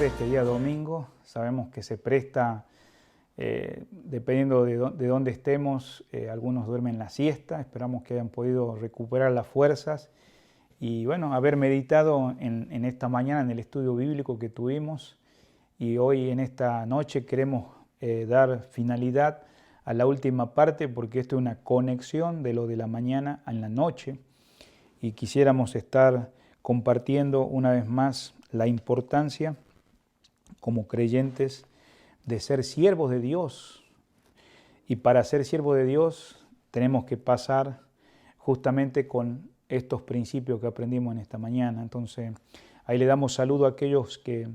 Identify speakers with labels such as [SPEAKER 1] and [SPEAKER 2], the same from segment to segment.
[SPEAKER 1] este día domingo. Sabemos que se presta, dependiendo de dónde estemos, algunos duermen la siesta. Esperamos que hayan podido recuperar las fuerzas y bueno, haber meditado en esta mañana en el estudio bíblico que tuvimos. Y hoy en esta noche queremos dar finalidad a la última parte, porque esto es una conexión de lo de la mañana en la noche. Y quisiéramos estar compartiendo una vez más la importancia como creyentes de ser siervos de Dios. Y para ser siervos de Dios tenemos que pasar justamente con estos principios que aprendimos en esta mañana. Entonces, ahí le damos saludo a aquellos que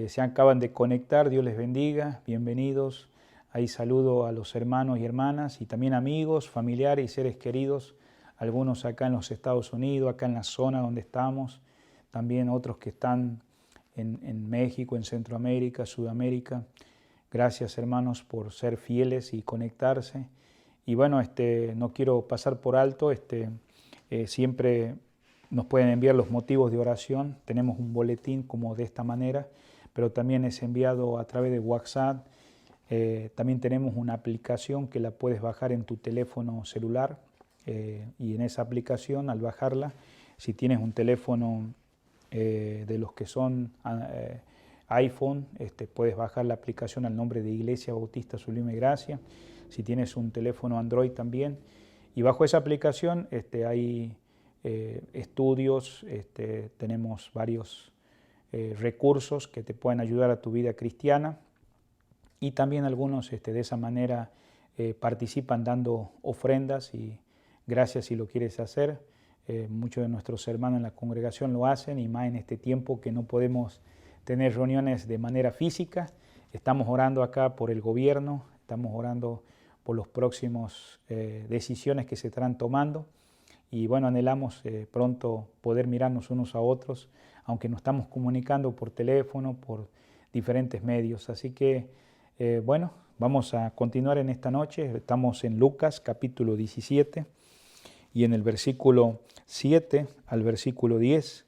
[SPEAKER 1] se acaban de conectar. Dios les bendiga, bienvenidos. Ahí saludo a los hermanos y hermanas y también amigos, familiares y seres queridos, algunos acá en los Estados Unidos, acá en la zona donde estamos, también otros que están en México, en Centroamérica, Sudamérica. Gracias, hermanos, por ser fieles y conectarse. Y bueno, no quiero pasar por alto, siempre nos pueden enviar los motivos de oración. Tenemos un boletín como de esta manera, pero también es enviado a través de WhatsApp. También tenemos una aplicación que la puedes bajar en tu teléfono celular, y en esa aplicación, al bajarla, si tienes un teléfono de los que son iPhone, puedes bajar la aplicación al nombre de Iglesia Bautista Sublime Gracia. Si tienes un teléfono Android también, y bajo esa aplicación hay estudios, tenemos varios recursos que te pueden ayudar a tu vida cristiana, y también algunos de esa manera participan dando ofrendas, y gracias si lo quieres hacer. Muchos de nuestros hermanos en la congregación lo hacen, y más en este tiempo que no podemos tener reuniones de manera física. Estamos orando acá por el gobierno, estamos orando por las próximas decisiones que se estarán tomando, y bueno, anhelamos pronto poder mirarnos unos a otros, aunque nos estamos comunicando por teléfono, por diferentes medios. Así que bueno, vamos a continuar en esta noche. Estamos en Lucas capítulo 17 y en el versículo 7 al versículo 10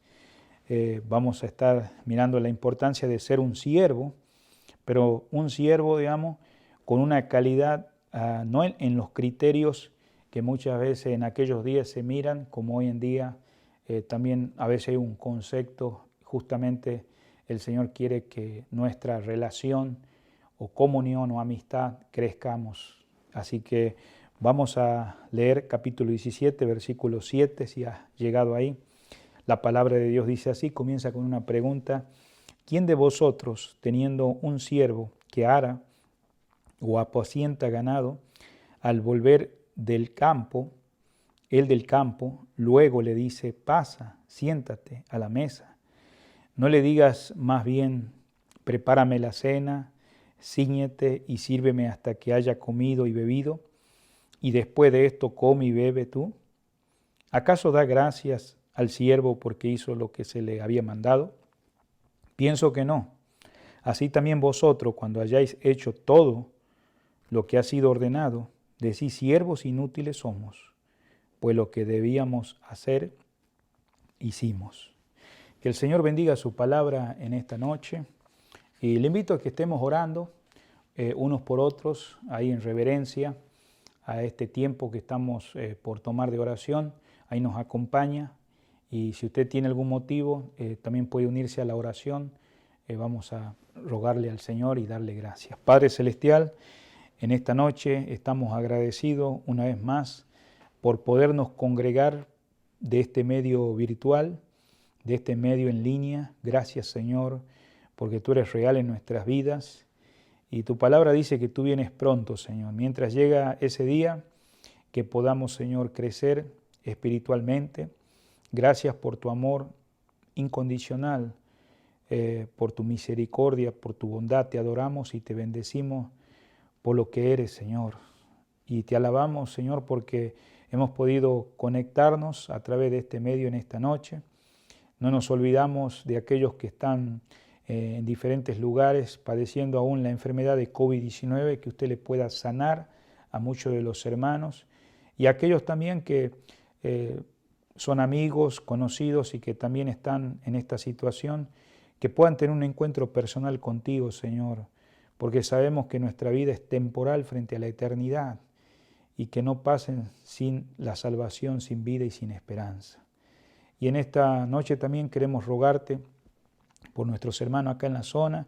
[SPEAKER 1] vamos a estar mirando la importancia de ser un siervo, pero un siervo, digamos, con una calidad, no en los criterios que muchas veces en aquellos días se miran, como hoy en día también a veces hay un concepto. Justamente el Señor quiere que nuestra relación o comunión o amistad crezcamos. Así que vamos a leer capítulo 17, versículo 7, si has llegado ahí. La palabra de Dios dice así, comienza con una pregunta: ¿quién de vosotros, teniendo un siervo que ara o apacienta ganado, al volver del campo, luego le dice, pasa, siéntate a la mesa? No le digas más bien, prepárame la cena, cíñete y sírveme hasta que haya comido y bebido, y después de esto come y bebe tú. ¿Acaso da gracias al siervo porque hizo lo que se le había mandado? Pienso que no. Así también vosotros, cuando hayáis hecho todo lo que ha sido ordenado, decís, siervos inútiles somos, pues lo que debíamos hacer, hicimos. Que el Señor bendiga su palabra en esta noche. Y le invito a que estemos orando unos por otros, ahí en reverencia a este tiempo que estamos por tomar de oración. Ahí nos acompaña, y si usted tiene algún motivo, también puede unirse a la oración. Vamos a rogarle al Señor y darle gracias. Padre Celestial, en esta noche estamos agradecidos una vez más por podernos congregar de este medio virtual, de este medio en línea. Gracias, Señor, porque tú eres real en nuestras vidas, y tu palabra dice que tú vienes pronto, Señor. Mientras llega ese día, que podamos, Señor, crecer espiritualmente. Gracias por tu amor incondicional, por tu misericordia, por tu bondad. Te adoramos y te bendecimos por lo que eres, Señor. Y te alabamos, Señor, porque hemos podido conectarnos a través de este medio en esta noche. No nos olvidamos de aquellos que están en diferentes lugares padeciendo aún la enfermedad de COVID-19, que usted le pueda sanar a muchos de los hermanos, y aquellos también que son amigos, conocidos y que también están en esta situación, que puedan tener un encuentro personal contigo, Señor, porque sabemos que nuestra vida es temporal frente a la eternidad y que no pasen sin la salvación, sin vida y sin esperanza. Y en esta noche también queremos rogarte por nuestros hermanos acá en la zona,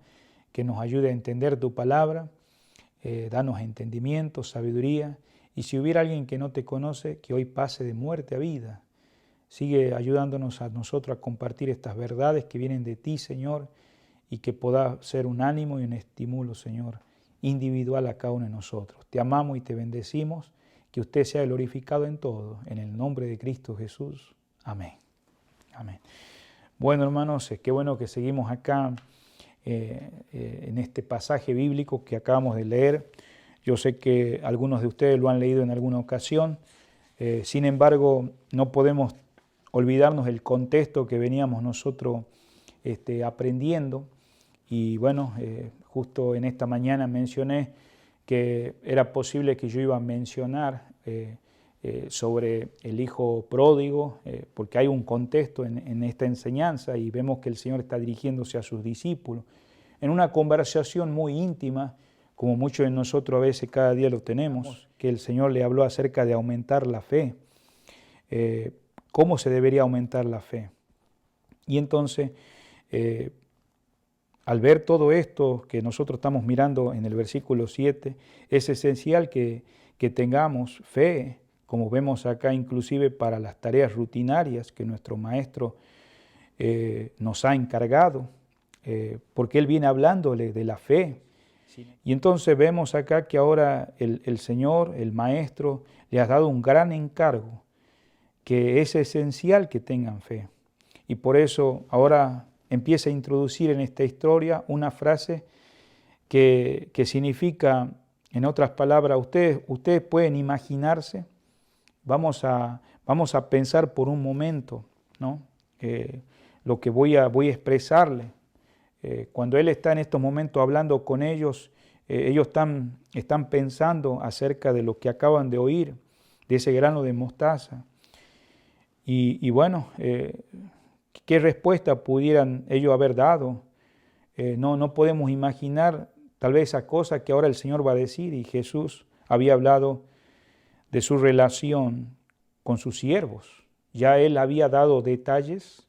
[SPEAKER 1] que nos ayude a entender tu palabra, danos entendimiento, sabiduría, y si hubiera alguien que no te conoce, que hoy pase de muerte a vida. Sigue ayudándonos a nosotros a compartir estas verdades que vienen de ti, Señor, y que pueda ser un ánimo y un estímulo, Señor, individual a cada uno de nosotros. Te amamos y te bendecimos, que usted sea glorificado en todo, en el nombre de Cristo Jesús. Amén. Amén. Bueno, hermanos, qué bueno que seguimos acá en este pasaje bíblico que acabamos de leer. Yo sé que algunos de ustedes lo han leído en alguna ocasión, sin embargo, no podemos olvidarnos del contexto que veníamos nosotros aprendiendo. Y bueno, justo en esta mañana mencioné que era posible que yo iba a mencionar sobre el hijo pródigo, porque hay un contexto en esta enseñanza y vemos que el Señor está dirigiéndose a sus discípulos en una conversación muy íntima, como muchos de nosotros a veces cada día lo tenemos, que el Señor le habló acerca de aumentar la fe, cómo se debería aumentar la fe. Y entonces, al ver todo esto que nosotros estamos mirando en el versículo 7, es esencial que tengamos fe, como vemos acá inclusive para las tareas rutinarias que nuestro maestro nos ha encargado, porque él viene hablándole de la fe. Y entonces vemos acá que ahora el Señor, el maestro, le ha dado un gran encargo, que es esencial que tengan fe. Y por eso ahora empieza a introducir en esta historia una frase que significa, en otras palabras, ustedes pueden imaginarse, vamos a pensar por un momento, ¿no? Lo que voy a expresarle. Cuando Él está en estos momentos hablando con ellos, ellos están pensando acerca de lo que acaban de oír, de ese grano de mostaza. Y bueno, ¿qué respuesta pudieran ellos haber dado? No podemos imaginar tal vez esa cosa que ahora el Señor va a decir, y Jesús había hablado de su relación con sus siervos. Ya Él había dado detalles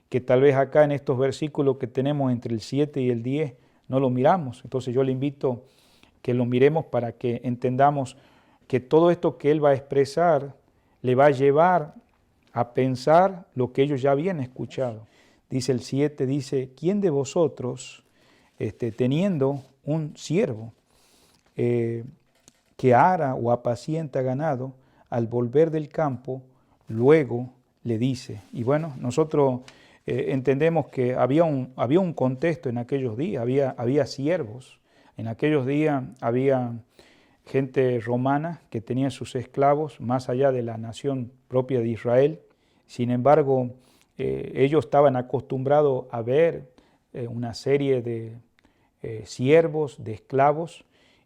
[SPEAKER 1] que tal vez acá en estos versículos que tenemos entre el 7 y el 10 no lo miramos. Entonces yo le invito que lo miremos para que entendamos que todo esto que Él va a expresar le va a llevar a pensar lo que ellos ya habían escuchado. Dice el 7, dice, ¿quién de vosotros, teniendo un siervo que ara o apacienta ganado, al volver del campo, luego le dice? Y bueno, nosotros entendemos que había un contexto en aquellos días, había siervos. En aquellos días había gente romana que tenía sus esclavos más allá de la nación propia de Israel. Sin embargo, ellos estaban acostumbrados a ver una serie de siervos, de esclavos,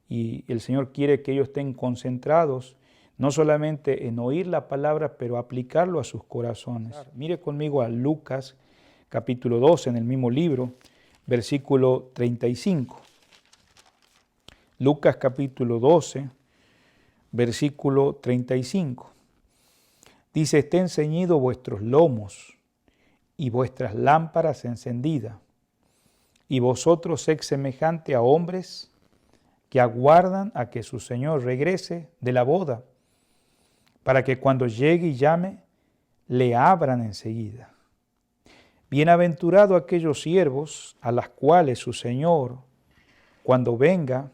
[SPEAKER 1] y el Señor quiere que ellos estén concentrados no solamente en oír la palabra, pero aplicarlo a sus corazones. Claro. Mire conmigo a Lucas capítulo 12, en el mismo libro, versículo 35. Lucas capítulo 12, versículo 35. Dice, estén ceñidos vuestros lomos y vuestras lámparas encendidas, y vosotros sed semejante a hombres que aguardan a que su Señor regrese de la boda, para que cuando llegue y llame, le abran enseguida. Bienaventurados aquellos siervos a las cuales su Señor, cuando venga,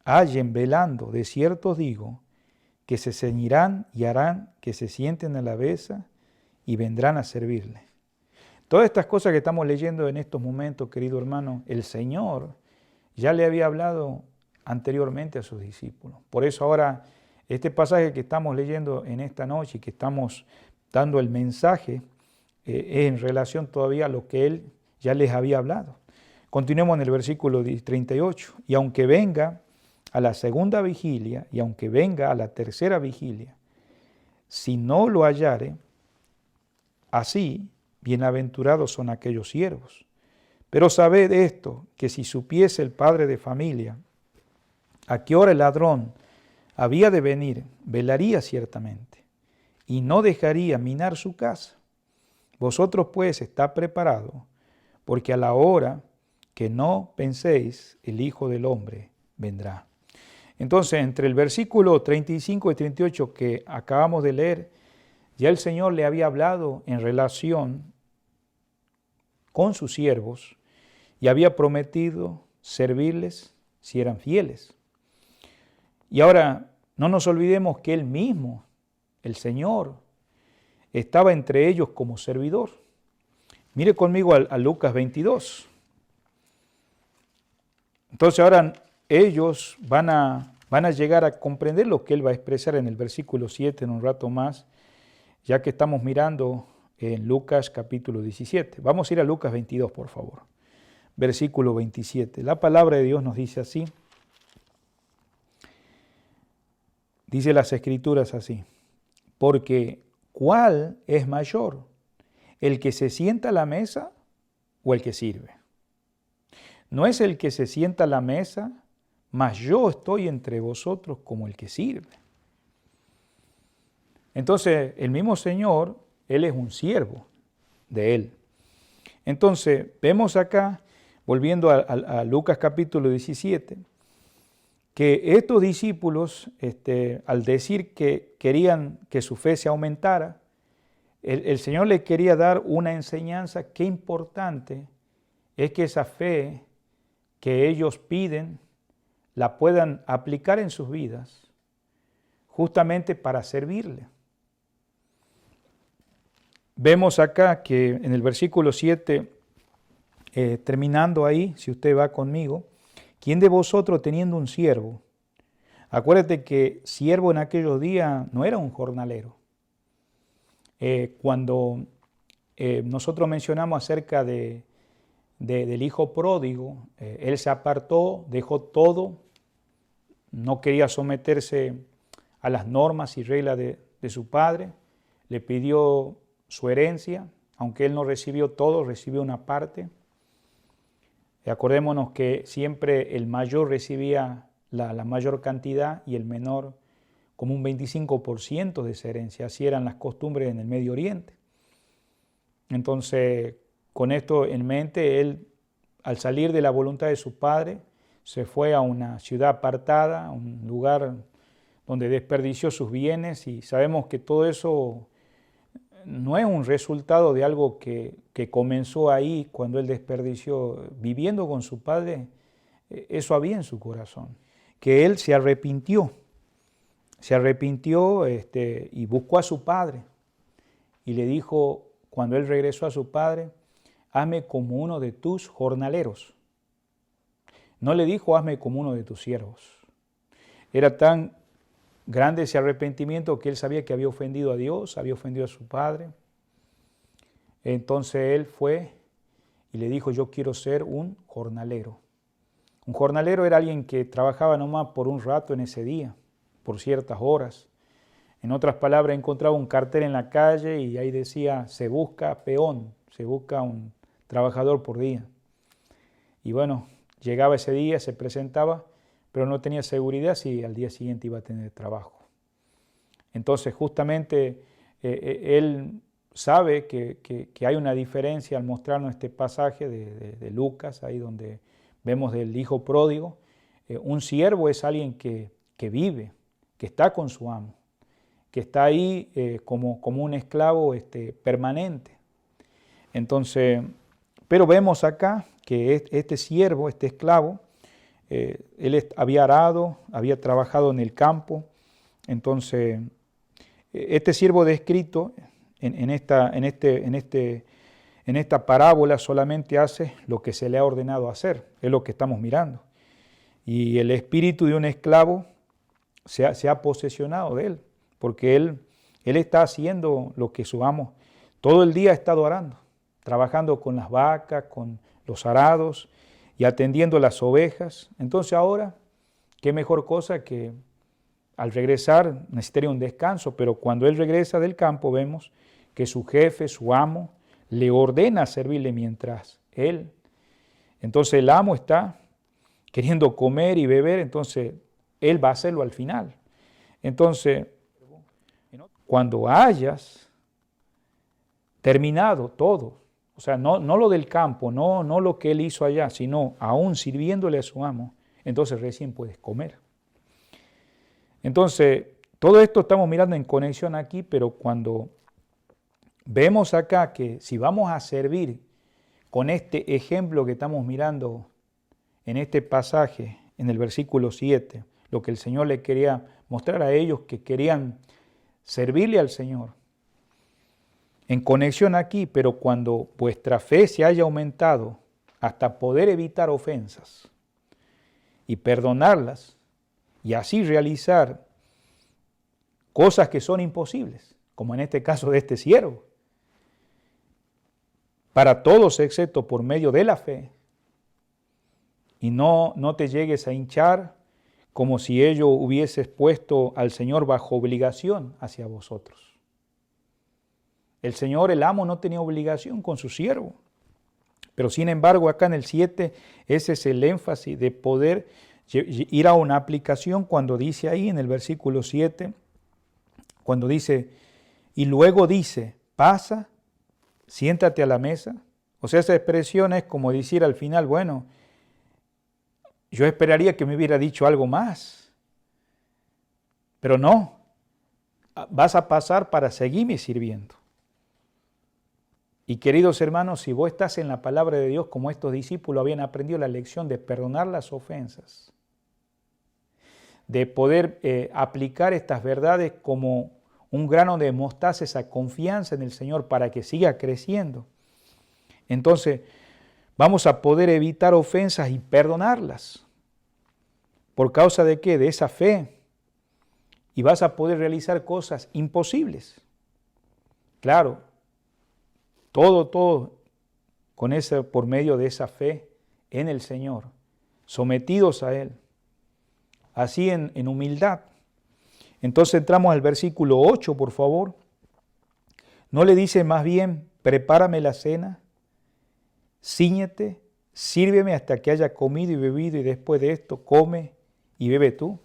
[SPEAKER 1] hallen velando. De cierto os digo, que se ceñirán y harán que se sienten a la mesa y vendrán a servirle. Todas estas cosas que estamos leyendo en estos momentos, querido hermano, el Señor ya le había hablado anteriormente a sus discípulos. Por eso ahora este pasaje que estamos leyendo en esta noche y que estamos dando el mensaje es en relación todavía a lo que Él ya les había hablado. Continuemos en el versículo 38. Y aunque venga a la segunda vigilia y aunque venga a la tercera vigilia, si no lo hallare, así bienaventurados son aquellos siervos. Pero sabed esto, que si supiese el padre de familia a qué hora el ladrón había de venir, velaría ciertamente, y no dejaría minar su casa. Vosotros pues estad preparados, porque a la hora que no penséis, el Hijo del Hombre vendrá. Entonces, entre el versículo 35 y 38 que acabamos de leer, ya el Señor le había hablado en relación con sus siervos y había prometido servirles si eran fieles. Y ahora, no nos olvidemos que Él mismo, el Señor, estaba entre ellos como servidor. Mire conmigo a Lucas 22. Entonces ahora ellos van a llegar a comprender lo que Él va a expresar en el versículo 7 en un rato más, ya que estamos mirando en Lucas capítulo 17. Vamos a ir a Lucas 22, por favor. Versículo 27. La palabra de Dios nos dice así. Dice las Escrituras así. Porque ¿cuál es mayor? ¿El que se sienta a la mesa o el que sirve? No es el que se sienta a la mesa, mas yo estoy entre vosotros como el que sirve. Entonces, el mismo Señor, Él es un siervo de Él. Entonces, vemos acá, volviendo a Lucas capítulo 17, que estos discípulos, al decir que querían que su fe se aumentara, el Señor les quería dar una enseñanza. Qué importante es que esa fe que ellos piden la puedan aplicar en sus vidas, justamente para servirle. Vemos acá que en el versículo 7, terminando ahí, si usted va conmigo, ¿quién de vosotros teniendo un siervo? Acuérdate que siervo en aquellos días no era un jornalero. Cuando nosotros mencionamos acerca del hijo pródigo, él se apartó, dejó todo, no quería someterse a las normas y reglas de su padre, le pidió su herencia, aunque él no recibió todo, recibió una parte. Acordémonos que siempre el mayor recibía la mayor cantidad y el menor como un 25% de esa herencia. Así eran las costumbres en el Medio Oriente. Entonces, con esto en mente, él, al salir de la voluntad de su padre, se fue a una ciudad apartada, a un lugar donde desperdició sus bienes, y sabemos que todo eso no es un resultado de algo que comenzó ahí cuando él desperdició. Viviendo con su padre, eso había en su corazón, que él se arrepintió y buscó a su padre y le dijo, cuando él regresó a su padre, hazme como uno de tus jornaleros. No le dijo, hazme como uno de tus siervos. Era tan grande ese arrepentimiento que él sabía que había ofendido a Dios, había ofendido a su padre. Entonces él fue y le dijo, yo quiero ser un jornalero. Un jornalero era alguien que trabajaba nomás por un rato en ese día, por ciertas horas. En otras palabras, encontraba un cartel en la calle y ahí decía, se busca peón, se busca un trabajador por día. Y bueno, llegaba ese día, se presentaba, pero no tenía seguridad si al día siguiente iba a tener trabajo. Entonces, justamente, él sabe que hay una diferencia al mostrarnos este pasaje de Lucas, ahí donde vemos del hijo pródigo. Un siervo es alguien que vive, que está con su amo, que está ahí como un esclavo permanente. Entonces, pero vemos acá que este siervo, este esclavo, él había arado, había trabajado en el campo. Entonces, este siervo descrito en esta parábola solamente hace lo que se le ha ordenado hacer, es lo que estamos mirando. Y el espíritu de un esclavo se ha posesionado de él, porque él está haciendo lo que su amo todo el día ha estado arando, trabajando con las vacas, con los arados y atendiendo las ovejas. Entonces ahora, qué mejor cosa que al regresar necesitaría un descanso, pero cuando él regresa del campo vemos que su jefe, su amo, le ordena servirle mientras él Entonces el amo está queriendo comer y beber, entonces él va a hacerlo al final. Entonces, cuando hayas terminado todo, o sea, no lo del campo, no lo que él hizo allá, sino aún sirviéndole a su amo, entonces recién puedes comer. Entonces, todo esto estamos mirando en conexión aquí, pero cuando vemos acá que si vamos a servir con este ejemplo que estamos mirando en este pasaje, en el versículo 7, lo que el Señor le quería mostrar a ellos que querían servirle al Señor, en conexión aquí, pero cuando vuestra fe se haya aumentado hasta poder evitar ofensas y perdonarlas, y así realizar cosas que son imposibles, como en este caso de este siervo, para todos excepto por medio de la fe, y no te llegues a hinchar como si ello hubieses puesto al Señor bajo obligación hacia vosotros. El Señor, el amo, no tenía obligación con su siervo, pero sin embargo acá en el 7, ese es el énfasis de poder ir a una aplicación cuando dice ahí en el versículo 7, cuando dice, y luego dice, pasa, siéntate a la mesa. O sea, esa expresión es como decir al final, bueno, yo esperaría que me hubiera dicho algo más, pero no, vas a pasar para seguirme sirviendo. Y queridos hermanos, si vos estás en la palabra de Dios como estos discípulos habían aprendido la lección de perdonar las ofensas, de poder aplicar estas verdades como un grano de mostaza, esa confianza en el Señor para que siga creciendo, entonces vamos a poder evitar ofensas y perdonarlas. ¿Por causa de qué? De esa fe. Y vas a poder realizar cosas imposibles. Claro, todo con por medio de esa fe en el Señor, sometidos a Él, así en humildad. Entonces entramos al versículo 8, por favor. ¿No le dice más bien, prepárame la cena, cíñete, sírveme hasta que haya comido y bebido y después de esto come y bebe tú?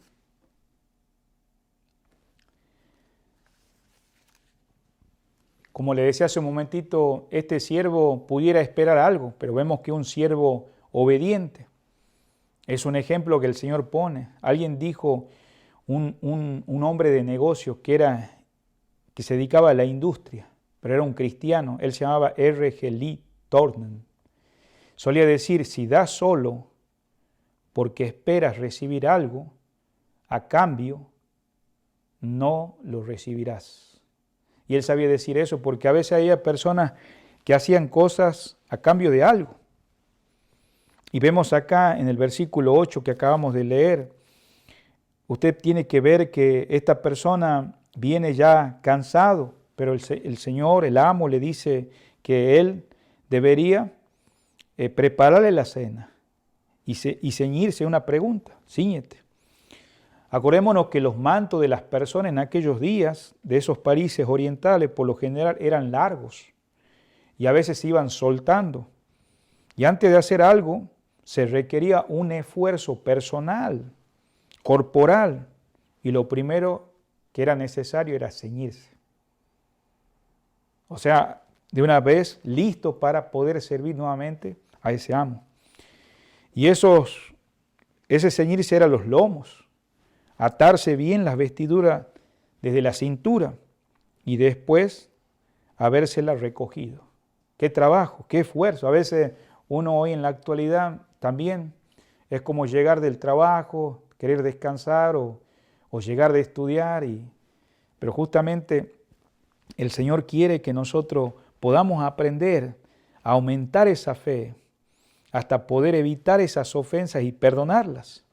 [SPEAKER 1] Como le decía hace un momentito, este siervo pudiera esperar algo, pero vemos que un siervo obediente es un ejemplo que el Señor pone. Alguien dijo, un hombre de negocios que se dedicaba a la industria, pero era un cristiano, él se llamaba R.G. Lee Thornton. Solía decir, si das solo porque esperas recibir algo, a cambio no lo recibirás. Y él sabía decir eso porque a veces había personas que hacían cosas a cambio de algo. Y vemos acá en el versículo 8 que acabamos de leer, usted tiene que ver que esta persona viene ya cansado, pero el Señor, el amo, le dice que él debería prepararle la cena y ceñirse una pregunta, cíñete. Acordémonos que los mantos de las personas en aquellos días, de esos países orientales, por lo general eran largos y a veces se iban soltando. Y antes de hacer algo, se requería un esfuerzo personal, corporal, y lo primero que era necesario era ceñirse. O sea, de una vez listo para poder servir nuevamente a ese amo. Y ese ceñirse eran los lomos, atarse bien las vestiduras desde la cintura y después habérsela recogido. Qué trabajo, qué esfuerzo. A veces uno hoy en la actualidad también es como llegar del trabajo, querer descansar o llegar de estudiar, pero justamente el Señor quiere que nosotros podamos aprender a aumentar esa fe hasta poder evitar esas ofensas y perdonarlas.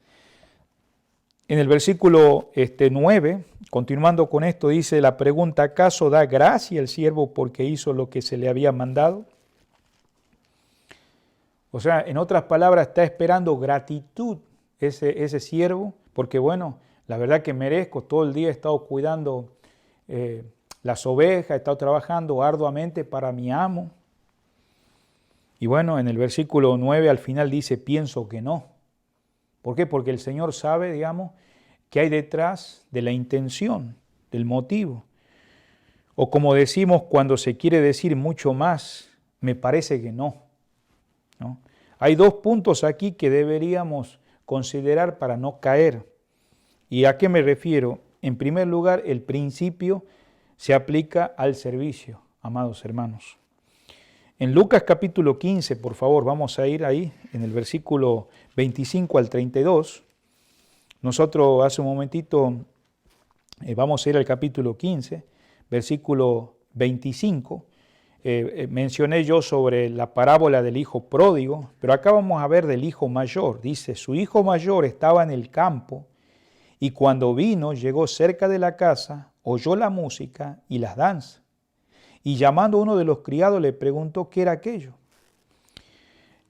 [SPEAKER 1] En el versículo 9, continuando con esto, dice la pregunta, ¿acaso da gracia el siervo porque hizo lo que se le había mandado? O sea, en otras palabras, está esperando gratitud ese siervo, porque bueno, la verdad que merezco, todo el día he estado cuidando las ovejas, he estado trabajando arduamente para mi amo. Y bueno, en el versículo 9 al final dice, pienso que no. ¿Por qué? Porque el Señor sabe, digamos, qué hay detrás de la intención, del motivo. O como decimos cuando se quiere decir mucho más, me parece que no, ¿no? Hay dos puntos aquí que deberíamos considerar para no caer. ¿Y a qué me refiero? En primer lugar, el principio se aplica al servicio, amados hermanos. En Lucas capítulo 15, por favor, vamos a ir ahí, en el versículo 25 al 32. Nosotros hace un momentito vamos a ir al capítulo 15, versículo 25. Mencioné yo sobre la parábola del hijo pródigo, pero acá vamos a ver del hijo mayor. Dice, su hijo mayor estaba en el campo y cuando vino, llegó cerca de la casa, oyó la música y las danzas. Y llamando a uno de los criados le preguntó qué era aquello.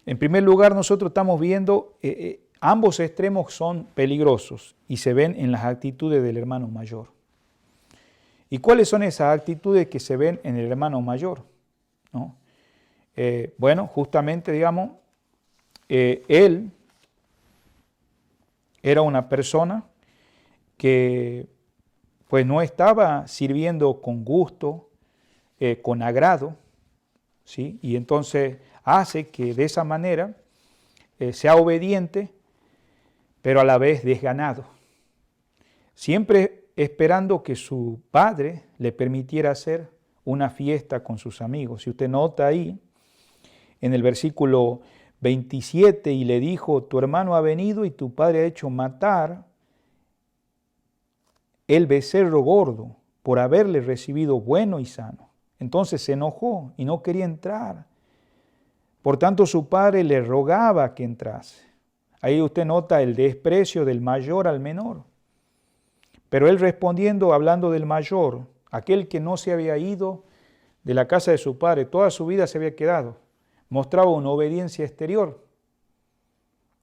[SPEAKER 1] En primer lugar, nosotros estamos viendo, ambos extremos son peligrosos y se ven en las actitudes del hermano mayor. ¿Y cuáles son esas actitudes que se ven en el hermano mayor? ¿No? Bueno, justamente, digamos, él era una persona que pues no estaba sirviendo con gusto, con agrado, ¿sí? Y entonces hace que de esa manera sea obediente, pero a la vez desganado. Siempre esperando que su padre le permitiera hacer una fiesta con sus amigos. Si usted nota ahí, en el versículo 27, y le dijo, tu hermano ha venido y tu padre ha hecho matar el becerro gordo por haberle recibido bueno y sano. Entonces se enojó y no quería entrar. Por tanto, su padre le rogaba que entrase. Ahí usted nota el desprecio del mayor al menor. Pero él respondiendo, hablando del mayor, aquel que no se había ido de la casa de su padre, toda su vida se había quedado, mostraba una obediencia exterior,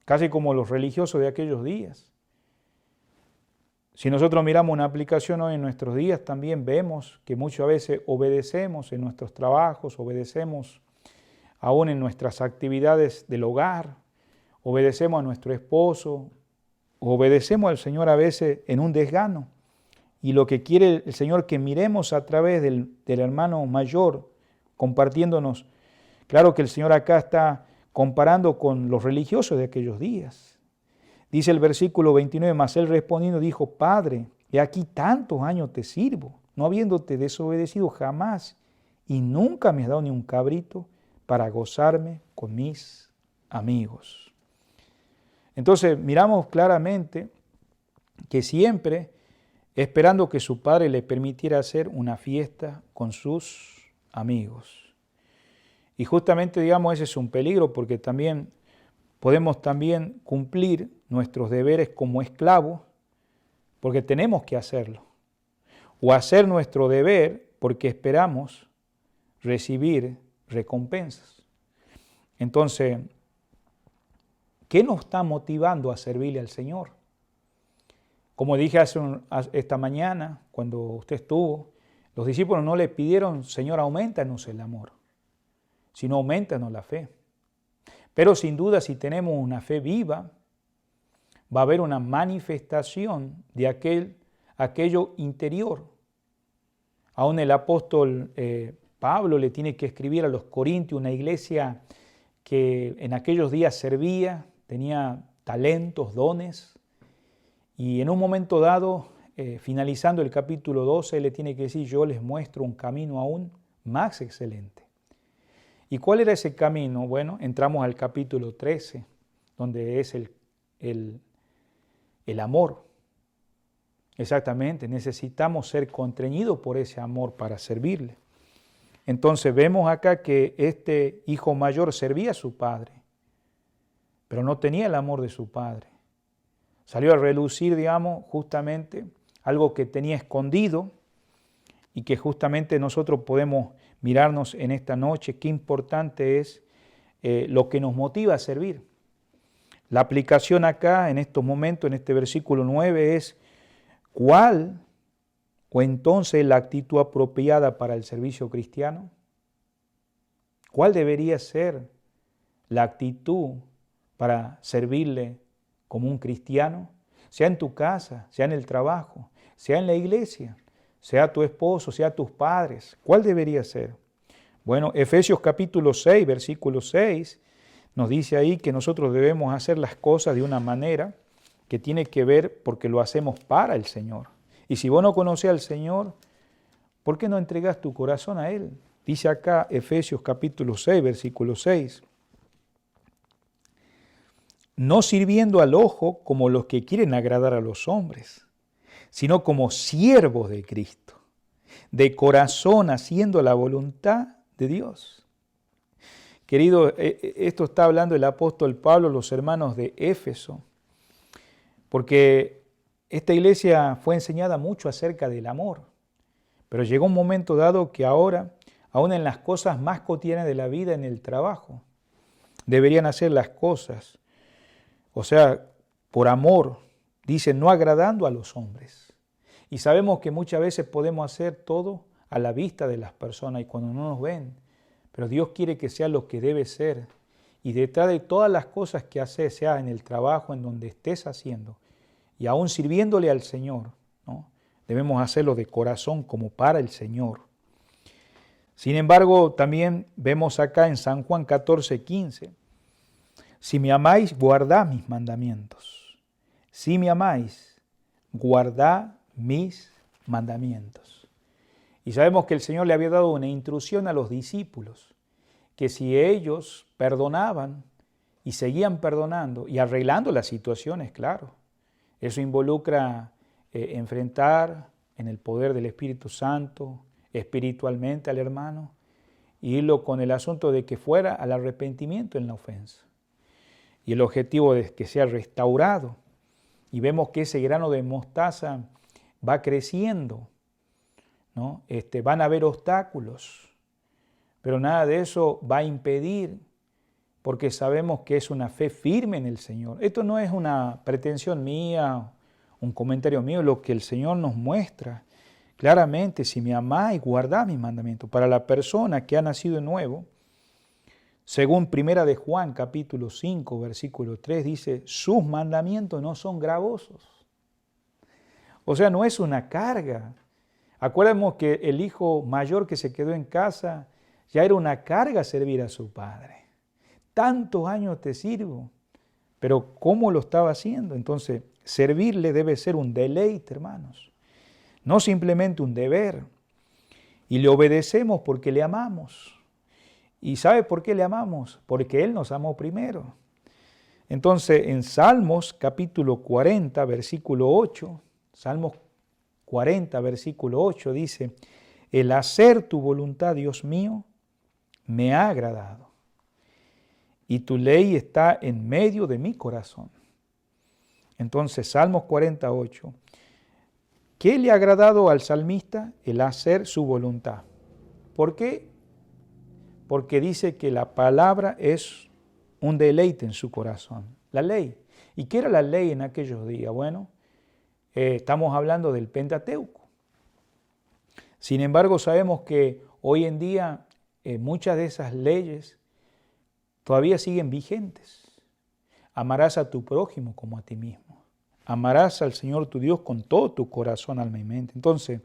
[SPEAKER 1] casi como los religiosos de aquellos días. Si nosotros miramos una aplicación hoy en nuestros días, también vemos que muchas veces obedecemos en nuestros trabajos, obedecemos aún en nuestras actividades del hogar, obedecemos a nuestro esposo, obedecemos al Señor a veces en un desgano. Y lo que quiere el Señor que miremos a través del hermano mayor, compartiéndonos. Claro que el Señor acá está comparando con los religiosos de aquellos días. Dice el versículo 29, mas él respondiendo dijo, Padre, he aquí tantos años te sirvo, no habiéndote desobedecido jamás, y nunca me has dado ni un cabrito para gozarme con mis amigos. Entonces miramos claramente que siempre esperando que su padre le permitiera hacer una fiesta con sus amigos. Y justamente, digamos, ese es un peligro porque también podemos también cumplir nuestros deberes como esclavos porque tenemos que hacerlo. O hacer nuestro deber porque esperamos recibir recompensas. Entonces, ¿qué nos está motivando a servirle al Señor? Como dije esta mañana, cuando usted estuvo, los discípulos no le pidieron, Señor, aumentanos el amor, sino aumentanos la fe. Pero sin duda, si tenemos una fe viva, va a haber una manifestación de aquello interior. Aún el apóstol Pablo le tiene que escribir a los Corintios, una iglesia que en aquellos días servía, tenía talentos, dones, y en un momento dado, finalizando el capítulo 12, él le tiene que decir, yo les muestro un camino aún más excelente. ¿Y cuál era ese camino? Bueno, entramos al capítulo 13, donde es el amor. Exactamente, necesitamos ser contreñidos por ese amor para servirle. Entonces vemos acá que este hijo mayor servía a su padre, pero no tenía el amor de su padre. Salió a relucir, digamos, justamente algo que tenía escondido y que justamente nosotros podemos mirarnos en esta noche. Qué importante es lo que nos motiva a servir. La aplicación acá, en estos momentos, en este versículo 9, es ¿cuál o entonces la actitud apropiada para el servicio cristiano? ¿Cuál debería ser la actitud para servirle como un cristiano? Sea en tu casa, sea en el trabajo, sea en la iglesia, sea tu esposo, sea tus padres. ¿Cuál debería ser? Bueno, Efesios capítulo 6, versículo 6, nos dice ahí que nosotros debemos hacer las cosas de una manera que tiene que ver porque lo hacemos para el Señor. Y si vos no conocés al Señor, ¿por qué no entregas tu corazón a Él? Dice acá Efesios capítulo 6, versículo 6. No sirviendo al ojo como los que quieren agradar a los hombres, sino como siervos de Cristo, de corazón haciendo la voluntad de Dios. Querido, esto está hablando el apóstol Pablo, los hermanos de Éfeso, porque esta iglesia fue enseñada mucho acerca del amor, pero llegó un momento dado que ahora, aún en las cosas más cotidianas de la vida, en el trabajo, deberían hacer las cosas, o sea, por amor, dice, no agradando a los hombres. Y sabemos que muchas veces podemos hacer todo a la vista de las personas y cuando no nos ven, pero Dios quiere que sea lo que debe ser. Y detrás de todas las cosas que haces, sea en el trabajo, en donde estés haciendo, y aún sirviéndole al Señor, ¿no? Debemos hacerlo de corazón como para el Señor. Sin embargo, también vemos acá en San Juan 14:15, si me amáis, guardad mis mandamientos. Si me amáis, guardad mis mandamientos. Y sabemos que el Señor le había dado una instrucción a los discípulos, que si ellos perdonaban y seguían perdonando y arreglando las situaciones, claro, eso involucra enfrentar en el poder del Espíritu Santo, espiritualmente al hermano, y irlo con el asunto de que fuera al arrepentimiento en la ofensa. Y el objetivo es que sea restaurado. Y vemos que ese grano de mostaza va creciendo, ¿no? Van a haber obstáculos, pero nada de eso va a impedir, porque sabemos que es una fe firme en el Señor. Esto no es una pretensión mía, un comentario mío, lo que el Señor nos muestra. Claramente, si me amáis, guardad mis mandamientos. Para la persona que ha nacido de nuevo, según Primera de Juan, capítulo 5, versículo 3, dice, sus mandamientos no son gravosos. O sea, no es una carga. Acuérdamos que el hijo mayor que se quedó en casa, ya era una carga servir a su padre. Tantos años te sirvo, pero ¿cómo lo estaba haciendo? Entonces, servirle debe ser un deleite, hermanos. No simplemente un deber. Y le obedecemos porque le amamos. ¿Y sabe por qué le amamos? Porque Él nos amó primero. Entonces, en Salmos capítulo 40, versículo 8, Salmos 40, versículo 8 dice, el hacer tu voluntad, Dios mío, me ha agradado, y tu ley está en medio de mi corazón. Entonces, Salmos 48, ¿qué le ha agradado al salmista? El hacer su voluntad. ¿Por qué? Porque dice que la palabra es un deleite en su corazón, la ley. ¿Y qué era la ley en aquellos días? Bueno, estamos hablando del Pentateuco. Sin embargo, sabemos que hoy en día muchas de esas leyes todavía siguen vigentes. Amarás a tu prójimo como a ti mismo. Amarás al Señor tu Dios con todo tu corazón, alma y mente. Entonces,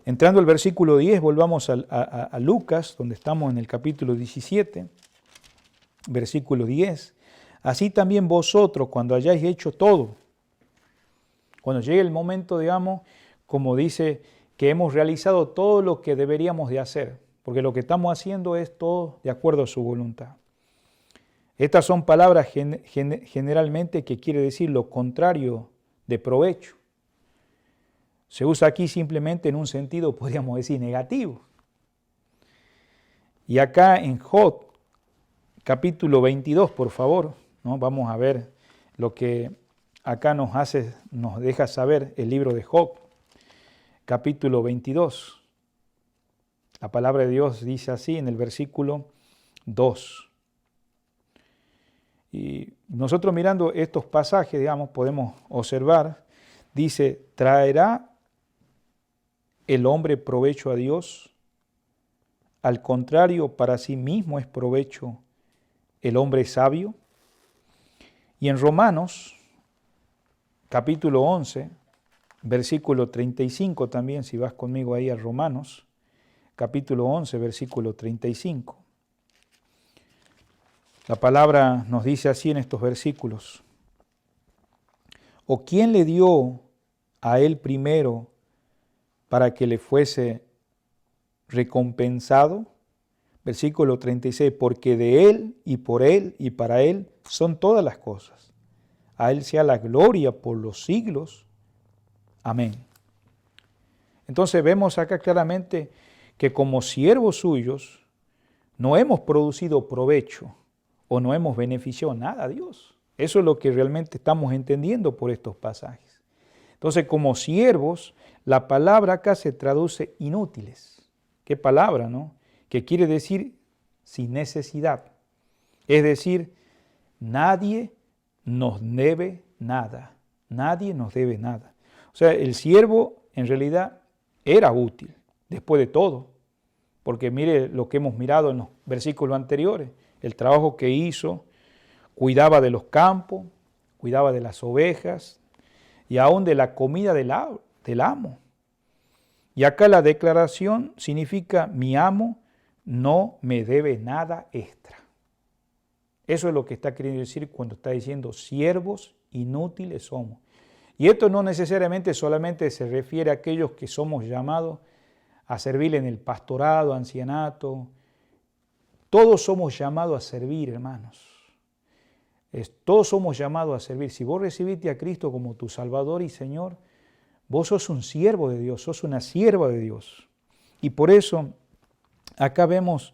[SPEAKER 1] entrando al versículo 10, volvamos a Lucas, donde estamos en el capítulo 17, versículo 10. Así también vosotros, cuando hayáis hecho todo, cuando llegue el momento, digamos, como dice, que hemos realizado todo lo que deberíamos de hacer, porque lo que estamos haciendo es todo de acuerdo a su voluntad. Estas son palabras generalmente que quiere decir lo contrario de provecho. Se usa aquí simplemente en un sentido, podríamos decir, negativo. Y acá en Job, capítulo 22, por favor, ¿no? Vamos a ver lo que acá nos deja saber el libro de Job, capítulo 22. La palabra de Dios dice así en el versículo 2. Y nosotros mirando estos pasajes, digamos, podemos observar, dice, ¿traerá el hombre provecho a Dios? Al contrario, para sí mismo es provecho el hombre sabio. Y en Romanos, capítulo 11, versículo 35 también, si vas conmigo ahí a Romanos, capítulo 11, versículo 35. La palabra nos dice así en estos versículos: ¿o quién le dio a él primero para que le fuese recompensado? Versículo 36, porque de él y por él y para él son todas las cosas. A él sea la gloria por los siglos. Amén. Entonces vemos acá claramente que como siervos suyos no hemos producido provecho o no hemos beneficiado nada a Dios. Eso es lo que realmente estamos entendiendo por estos pasajes. Entonces, como siervos, la palabra acá se traduce inútiles. ¿Qué palabra, no? Que quiere decir sin necesidad. Es decir, nadie nos debe nada. Nadie nos debe nada. O sea, el siervo en realidad era útil, después de todo. Porque mire lo que hemos mirado en los versículos anteriores. El trabajo que hizo, cuidaba de los campos, cuidaba de las ovejas y aún de la comida del amo. Y acá la declaración significa: mi amo no me debe nada extra. Eso es lo que está queriendo decir cuando está diciendo siervos inútiles somos. Y esto no necesariamente solamente se refiere a aquellos que somos llamados a servir en el pastorado, ancianato. Todos somos llamados a servir, hermanos. Todos somos llamados a servir. Si vos recibiste a Cristo como tu Salvador y Señor, vos sos un siervo de Dios, sos una sierva de Dios. Y por eso acá vemos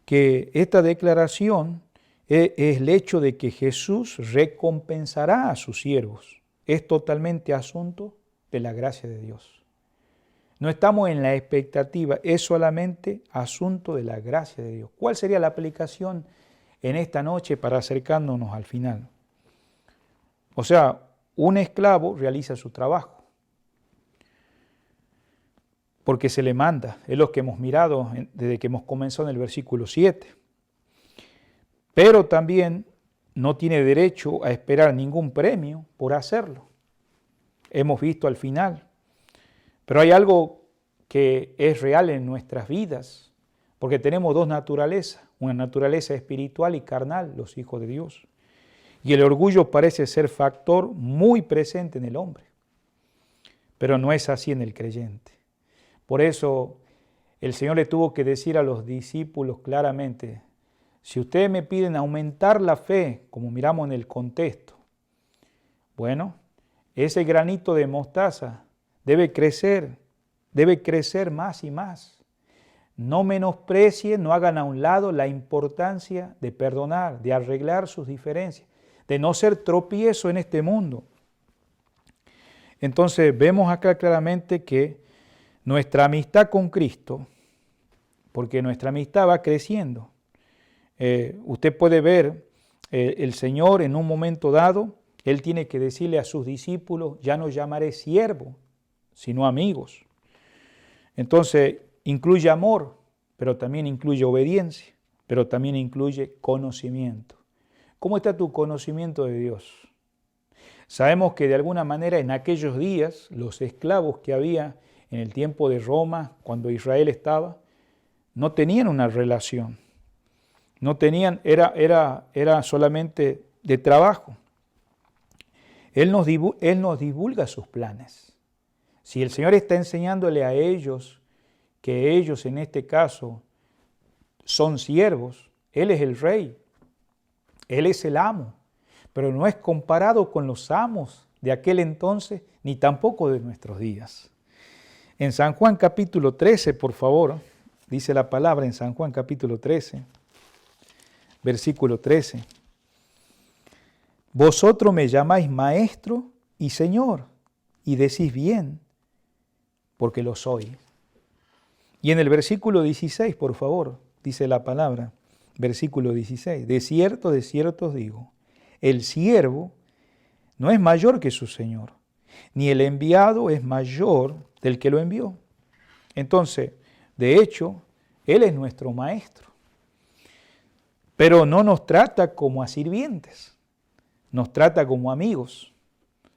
[SPEAKER 1] que esta declaración es el hecho de que Jesús recompensará a sus siervos. Es totalmente asunto de la gracia de Dios. No estamos en la expectativa, es solamente asunto de la gracia de Dios. ¿Cuál sería la aplicación en esta noche para acercándonos al final? O sea, un esclavo realiza su trabajo porque se le manda. Es lo que hemos mirado desde que hemos comenzado en el versículo 7. Pero también no tiene derecho a esperar ningún premio por hacerlo. Hemos visto al final. Pero hay algo que es real en nuestras vidas, porque tenemos dos naturalezas, una naturaleza espiritual y carnal, los hijos de Dios. Y el orgullo parece ser factor muy presente en el hombre, pero no es así en el creyente. Por eso el Señor le tuvo que decir a los discípulos claramente: si ustedes me piden aumentar la fe, como miramos en el contexto, bueno, ese granito de mostaza debe crecer más y más. No menosprecien, no hagan a un lado la importancia de perdonar, de arreglar sus diferencias, de no ser tropiezo en este mundo. Entonces vemos acá claramente que nuestra amistad con Cristo, porque nuestra amistad va creciendo. Usted puede ver el Señor en un momento dado, Él tiene que decirle a sus discípulos: ya no llamaré siervo, sino amigos. Entonces incluye amor, pero también incluye obediencia, pero también incluye conocimiento. ¿Cómo está tu conocimiento de Dios? Sabemos que de alguna manera en aquellos días los esclavos que había en el tiempo de Roma, cuando Israel estaba, no tenían una relación. No tenían, era solamente de trabajo. Él nos divulga sus planes. Si el Señor está enseñándole a ellos que ellos en este caso son siervos, Él es el rey, Él es el amo, pero no es comparado con los amos de aquel entonces, ni tampoco de nuestros días. En San Juan capítulo 13, por favor, dice la palabra en San Juan capítulo 13, versículo 13. Vosotros me llamáis maestro y señor, y decís bien, porque lo soy. Y en el versículo 16, por favor, dice la palabra, versículo 16, de cierto os digo, el siervo no es mayor que su señor, ni el enviado es mayor del que lo envió. Entonces, de hecho, Él es nuestro maestro. Pero no nos trata como a sirvientes, nos trata como amigos,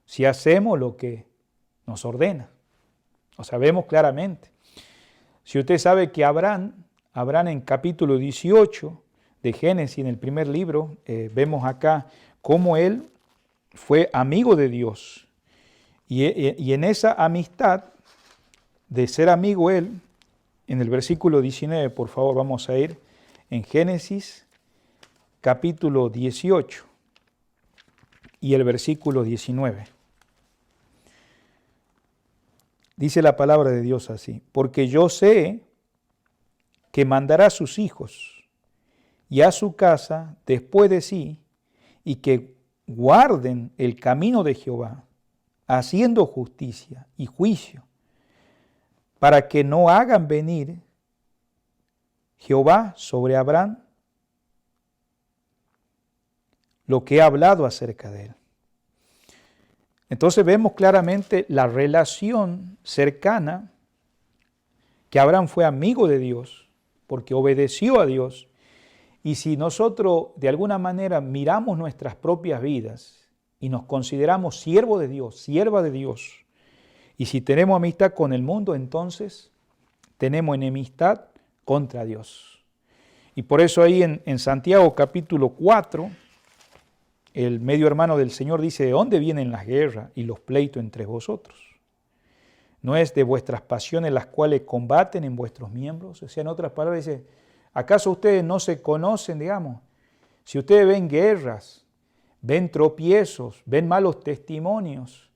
[SPEAKER 1] si hacemos lo que nos ordena. Lo sabemos claramente. Si usted sabe que Abraham en capítulo 18 de Génesis, en el primer libro, vemos acá cómo él fue amigo de Dios. Y en esa amistad de ser amigo él, en el versículo 19, por favor, vamos a ir en Génesis capítulo 18 y el versículo 19. Dice la palabra de Dios así: porque yo sé que mandará a sus hijos y a su casa después de sí, y que guarden el camino de Jehová, haciendo justicia y juicio, para que no hagan venir Jehová sobre Abraham lo que he hablado acerca de él. Entonces vemos claramente la relación cercana, que Abraham fue amigo de Dios, porque obedeció a Dios. Y si nosotros de alguna manera miramos nuestras propias vidas y nos consideramos siervo de Dios, sierva de Dios, y si tenemos amistad con el mundo, entonces tenemos enemistad contra Dios. Y por eso ahí en Santiago capítulo 4, el medio hermano del Señor dice: ¿de dónde vienen las guerras y los pleitos entre vosotros? ¿No es de vuestras pasiones las cuales combaten en vuestros miembros? O sea, en otras palabras dice: ¿acaso ustedes no se conocen, digamos? Si ustedes ven guerras, ven tropiezos, ven malos testimonios,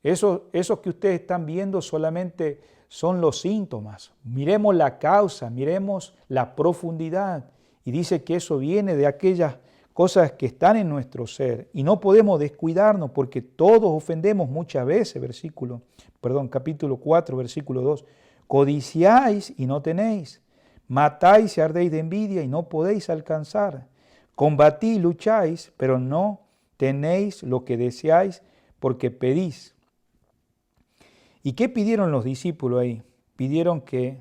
[SPEAKER 1] esos que ustedes están viendo solamente son los síntomas. Miremos la causa, miremos la profundidad. Y dice que eso viene de aquellas cosas que están en nuestro ser. Y no podemos descuidarnos porque todos ofendemos muchas veces. Capítulo 4, versículo 2. Codiciáis y no tenéis. Matáis y ardéis de envidia y no podéis alcanzar. Combatí y lucháis, pero no tenéis lo que deseáis porque pedís. ¿Y qué pidieron los discípulos ahí? Pidieron que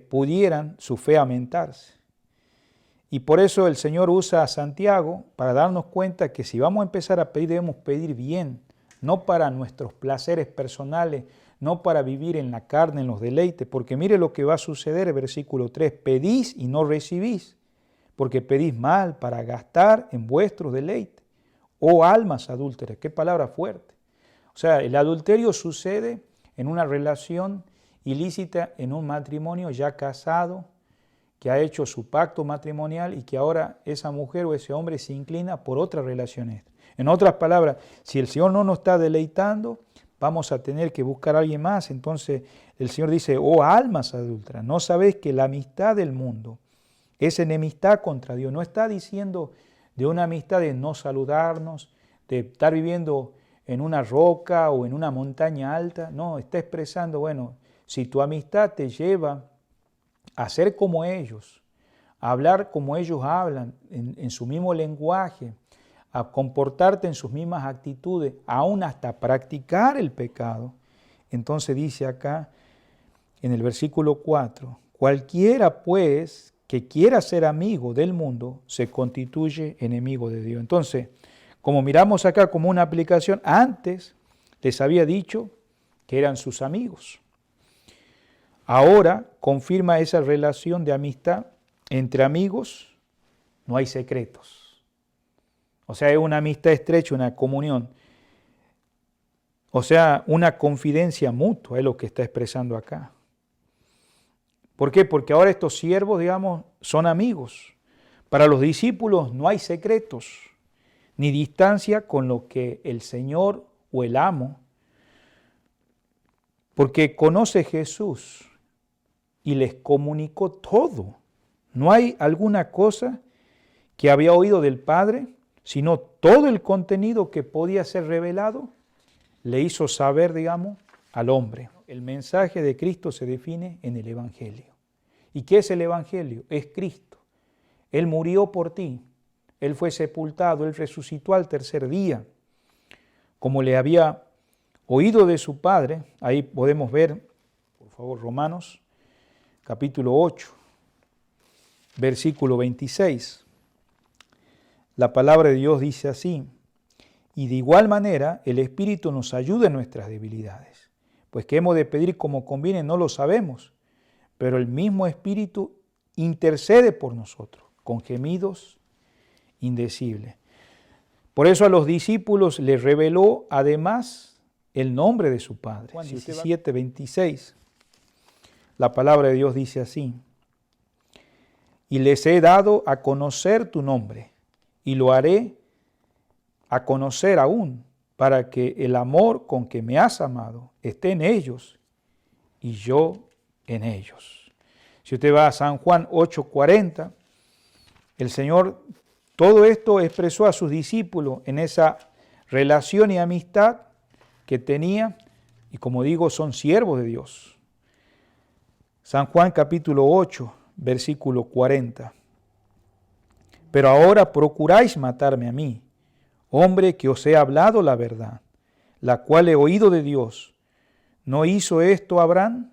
[SPEAKER 1] pudieran su fe aumentarse. Y por eso el Señor usa a Santiago para darnos cuenta que si vamos a empezar a pedir, debemos pedir bien, no para nuestros placeres personales, no para vivir en la carne, en los deleites, porque mire lo que va a suceder, versículo 3, pedís y no recibís, porque pedís mal para gastar en vuestros deleites. Oh almas adúlteras, qué palabra fuerte. O sea, el adulterio sucede en una relación ilícita, en un matrimonio ya casado, que ha hecho su pacto matrimonial y que ahora esa mujer o ese hombre se inclina por otra relación. En otras palabras, si el Señor no nos está deleitando, vamos a tener que buscar a alguien más. Entonces el Señor dice: oh almas adúlteras, ¿no sabéis que la amistad del mundo es enemistad contra Dios? No está diciendo de una amistad de no saludarnos, de estar viviendo en una roca o en una montaña alta. No, está expresando, bueno, si tu amistad te lleva a ser como ellos, a hablar como ellos hablan, en su mismo lenguaje, a comportarte en sus mismas actitudes, aún hasta practicar el pecado. Entonces dice acá en el versículo 4, cualquiera pues que quiera ser amigo del mundo se constituye enemigo de Dios. Entonces, como miramos acá como una aplicación, antes les había dicho que eran sus amigos. Ahora confirma esa relación de amistad. Entre amigos no hay secretos. O sea, es una amistad estrecha, una comunión. O sea, una confidencia mutua es lo que está expresando acá. ¿Por qué? Porque ahora estos siervos, digamos, son amigos. Para los discípulos no hay secretos, ni distancia con lo que el Señor o el amo, porque conoce Jesús y les comunicó todo. No hay alguna cosa que había oído del Padre, sino todo el contenido que podía ser revelado, le hizo saber, digamos, al hombre. El mensaje de Cristo se define en el Evangelio. ¿Y qué es el Evangelio? Es Cristo. Él murió por ti. Él fue sepultado, Él resucitó al tercer día. Como le había oído de su Padre, ahí podemos ver, por favor, Romanos, capítulo 8. versículo 26. La palabra de Dios dice así: y de igual manera el Espíritu nos ayuda en nuestras debilidades, pues que hemos de pedir como conviene no lo sabemos, pero el mismo Espíritu intercede por nosotros con gemidos indecibles. Por eso a los discípulos les reveló además el nombre de su Padre. Juan 17, 26. La palabra de Dios dice así: y les he dado a conocer tu nombre, y lo haré a conocer aún, para que el amor con que me has amado esté en ellos y yo en ellos. Si usted va a San Juan 8:40, el Señor todo esto expresó a sus discípulos en esa relación y amistad que tenía, y como digo, son siervos de Dios. San Juan capítulo 8, versículo 40. Pero ahora procuráis matarme a mí, hombre que os he hablado la verdad, la cual he oído de Dios. ¿No hizo esto Abraham?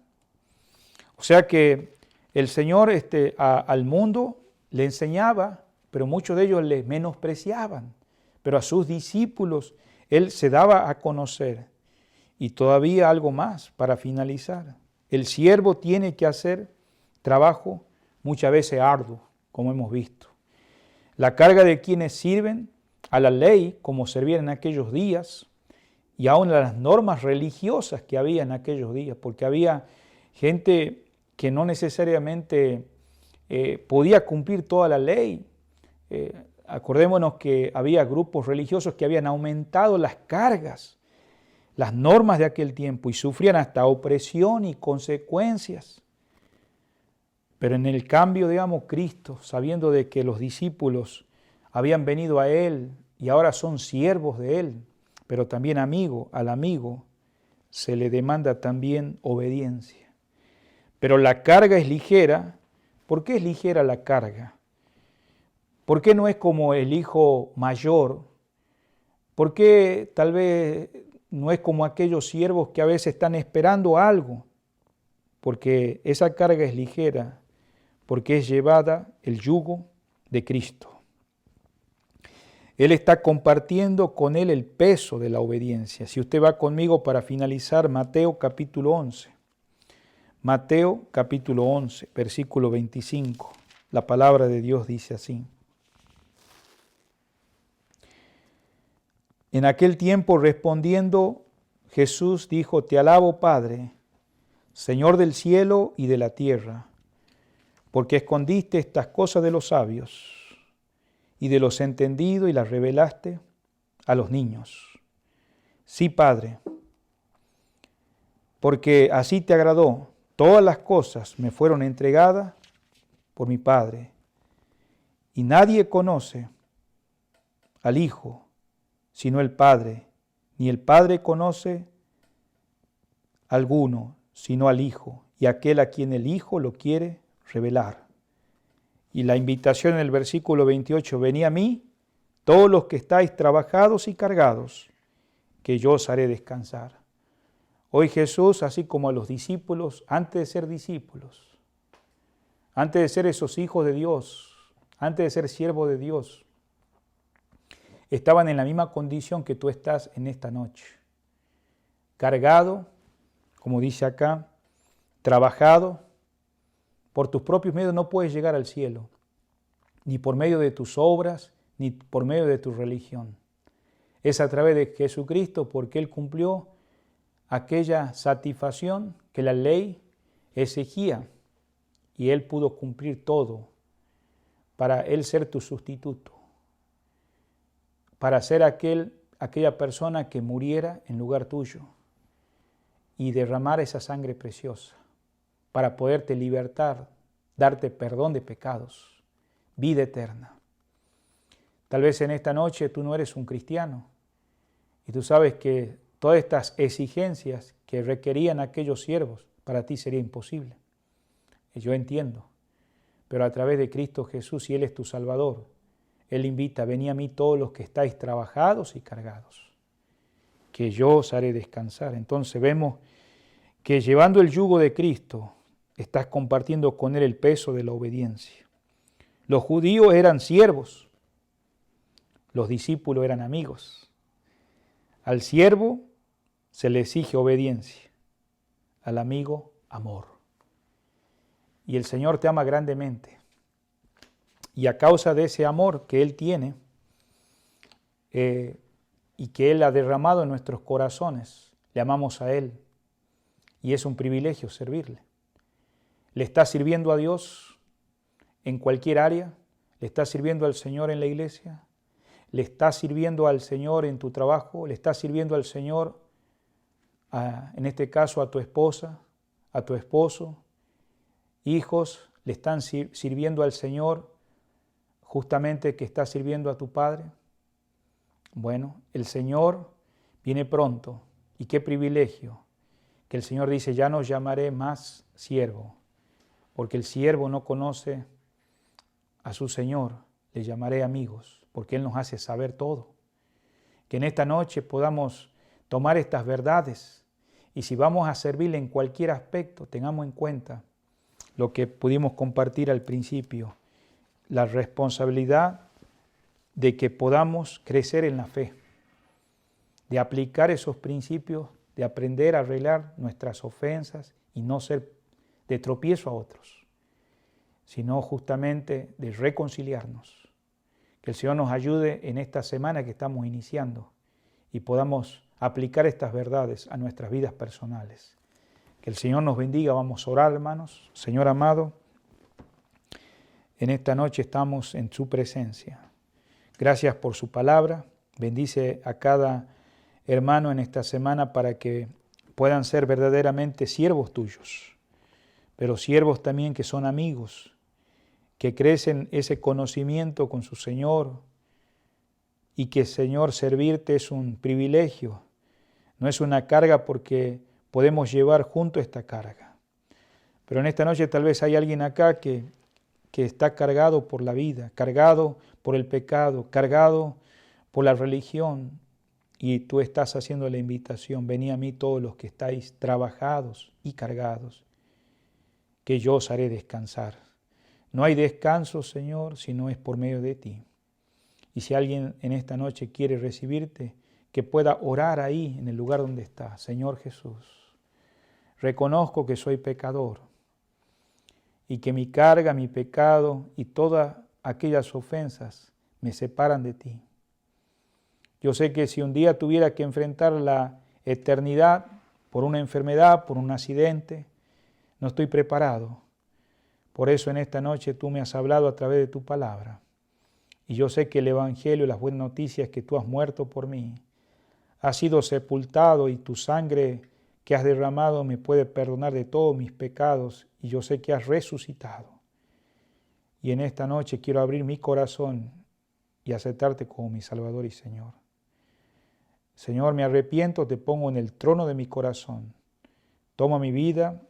[SPEAKER 1] O sea que el Señor al mundo le enseñaba, pero muchos de ellos le menospreciaban. Pero a sus discípulos Él se daba a conocer. Y todavía algo más para finalizar. El siervo tiene que hacer trabajo muchas veces arduo, como hemos visto. La carga de quienes sirven a la ley, como servían en aquellos días, y aún a las normas religiosas que había en aquellos días, porque había gente que no necesariamente podía cumplir toda la ley. Acordémonos que había grupos religiosos que habían aumentado las cargas, las normas de aquel tiempo, y sufrían hasta opresión y consecuencias. Pero en el cambio, digamos, Cristo, sabiendo de que los discípulos habían venido a Él y ahora son siervos de Él, pero también al amigo se le demanda también obediencia. Pero la carga es ligera. ¿Por qué es ligera la carga? ¿Por qué no es como el hijo mayor? ¿Por qué tal vez no es como aquellos siervos que a veces están esperando algo? Porque esa carga es ligera, porque es llevada el yugo de Cristo. Él está compartiendo con Él el peso de la obediencia. Si usted va conmigo para finalizar, Mateo capítulo 11. Mateo capítulo 11, versículo 25. La palabra de Dios dice así: en aquel tiempo respondiendo, Jesús dijo: te alabo, Padre, Señor del cielo y de la tierra, porque escondiste estas cosas de los sabios y de los entendidos y las revelaste a los niños. Sí, Padre, porque así te agradó. Todas las cosas me fueron entregadas por mi Padre, y nadie conoce al Hijo sino el Padre, ni el Padre conoce a alguno sino al Hijo, y aquel a quien el Hijo lo quiere revelar. Y la invitación en el versículo 28, venid a mí, todos los que estáis trabajados y cargados, que yo os haré descansar. Hoy Jesús, así como a los discípulos, antes de ser discípulos, antes de ser esos hijos de Dios, antes de ser siervos de Dios, estaban en la misma condición que tú estás en esta noche. Cargado, como dice acá, trabajado. Por tus propios medios no puedes llegar al cielo, ni por medio de tus obras, ni por medio de tu religión. Es a través de Jesucristo, porque Él cumplió aquella satisfacción que la ley exigía, y Él pudo cumplir todo para Él ser tu sustituto, para ser aquella persona que muriera en lugar tuyo y derramar esa sangre preciosa para poderte libertar, darte perdón de pecados, vida eterna. Tal vez en esta noche tú no eres un cristiano y tú sabes que todas estas exigencias que requerían aquellos siervos para ti sería imposible. Y yo entiendo, pero a través de Cristo Jesús, si Él es tu Salvador, Él invita: venid a mí todos los que estáis trabajados y cargados, que yo os haré descansar. Entonces vemos que llevando el yugo de Cristo, estás compartiendo con Él el peso de la obediencia. Los judíos eran siervos, los discípulos eran amigos. Al siervo se le exige obediencia, al amigo amor. Y el Señor te ama grandemente. Y a causa de ese amor que Él tiene y que Él ha derramado en nuestros corazones, le amamos a Él. Y es un privilegio servirle. ¿Le estás sirviendo a Dios en cualquier área? ¿Le estás sirviendo al Señor en la iglesia? ¿Le estás sirviendo al Señor en tu trabajo? ¿Le estás sirviendo al Señor, en este caso, a tu esposa, a tu esposo? Hijos, ¿le están sirviendo al Señor justamente que estás sirviendo a tu Padre? Bueno, el Señor viene pronto. Y qué privilegio que el Señor dice, ya no llamaré más siervo, porque el siervo no conoce a su Señor, le llamaré amigos, porque Él nos hace saber todo. Que en esta noche podamos tomar estas verdades y si vamos a servirle en cualquier aspecto, tengamos en cuenta lo que pudimos compartir al principio, la responsabilidad de que podamos crecer en la fe, de aplicar esos principios, de aprender a arreglar nuestras ofensas y no ser de tropiezo a otros, sino justamente de reconciliarnos. Que el Señor nos ayude en esta semana que estamos iniciando y podamos aplicar estas verdades a nuestras vidas personales. Que el Señor nos bendiga. Vamos a orar, hermanos. Señor amado, en esta noche estamos en su presencia. Gracias por su palabra. Bendice a cada hermano en esta semana para que puedan ser verdaderamente siervos tuyos, pero siervos también que son amigos, que crecen ese conocimiento con su Señor y que, Señor, servirte es un privilegio, no es una carga porque podemos llevar junto esta carga. Pero en esta noche tal vez hay alguien acá que está cargado por la vida, cargado por el pecado, cargado por la religión, y tú estás haciendo la invitación, venid a mí todos los que estáis trabajados y cargados, que yo os haré descansar. No hay descanso, Señor, si no es por medio de ti. Y si alguien en esta noche quiere recibirte, que pueda orar ahí en el lugar donde está. Señor Jesús, reconozco que soy pecador y que mi carga, mi pecado y todas aquellas ofensas me separan de ti. Yo sé que si un día tuviera que enfrentar la eternidad por una enfermedad, por un accidente, no estoy preparado. Por eso en esta noche tú me has hablado a través de tu palabra. Y yo sé que el Evangelio, las buenas noticias, que tú has muerto por mí, has sido sepultado y tu sangre que has derramado me puede perdonar de todos mis pecados. Y yo sé que has resucitado. Y en esta noche quiero abrir mi corazón y aceptarte como mi Salvador y Señor. Señor, me arrepiento, te pongo en el trono de mi corazón. Toma mi vida,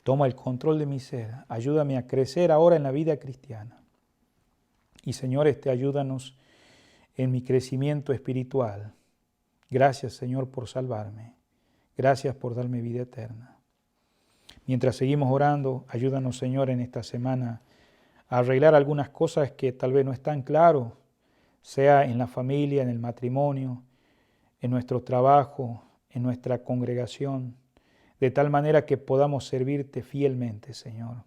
[SPEAKER 1] toma el control de mi ser. Ayúdame a crecer ahora en la vida cristiana. Y Señor, ayúdanos en mi crecimiento espiritual. Gracias, Señor, por salvarme. Gracias por darme vida eterna. Mientras seguimos orando, ayúdanos, Señor, en esta semana a arreglar algunas cosas que tal vez no están claras, sea en la familia, en el matrimonio, en nuestro trabajo, en nuestra congregación, de tal manera que podamos servirte fielmente, Señor.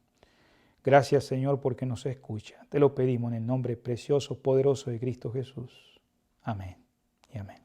[SPEAKER 1] Gracias, Señor, porque nos escucha. Te lo pedimos en el nombre precioso, poderoso de Cristo Jesús. Amén y amén.